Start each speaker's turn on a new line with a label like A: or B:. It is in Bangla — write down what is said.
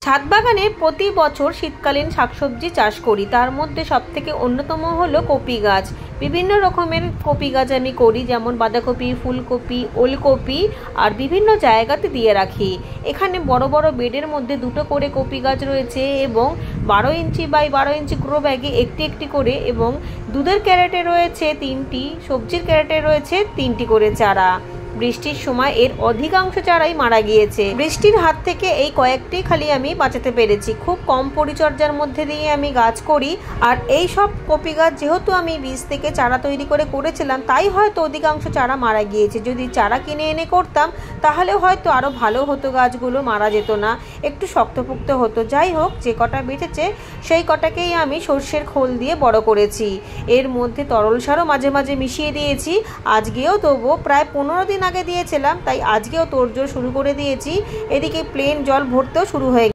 A: ছাদ বাগানে প্রতি বছর শীতকালীন শাকসবজি চাষ করি। তার মধ্যে সবথেকে অন্যতম হলো কপি গাছ। বিভিন্ন রকমের কপি গাছ আমি করি, যেমন বাঁধাকপি, ফুলকপি, ওলকপি, আর বিভিন্ন জায়গাতে দিয়ে রাখি। এখানে বড় বড় বেডের মধ্যে দুটো করে কপি গাছ রয়েছে এবং 12 ইঞ্চি বাই 12 ইঞ্চি গ্রো ব্যাগে একটি একটি করে, এবং দুধের ক্যারেটে রয়েছে 3টি, সবজির ক্যারেটে রয়েছে 3টি করে চারা। বৃষ্টির সময় এর অধিকাংশ চারাই মারা গিয়েছে। বৃষ্টির হাত থেকে এই কয়েকটি খালি আমি বাঁচাতে পেরেছি। খুব কম পরিচর্যার মধ্যে দিয়ে আমি গাছ করি। আর এই সব কপি গাছ যেহেতু আমি বীজ থেকে চারা তৈরি করেছিলাম, তাই হয়তো অধিকাংশ চারা মারা গিয়েছে। যদি চারা কিনে এনে করতাম তাহলে হয়তো আরো ভালো হতো, গাছগুলো মারা যেত না, একটু শক্তপোক্ত হতো। যাই হোক, যে কটা বেঁচেছে সেই কটাকেই আমি সর্ষের খোল দিয়ে বড় করেছি। এর মধ্যে তরল সারও মাঝে মাঝে মিশিয়ে দিয়েছি। আজকেও দেবো, প্রায় 15 দিন আগে দিয়েছিলাম, তাই আজকেও তোড়জোড় শুরু করে দিয়েছি। এদিকে প্লেন জল ভরতেও শুরু হয়ে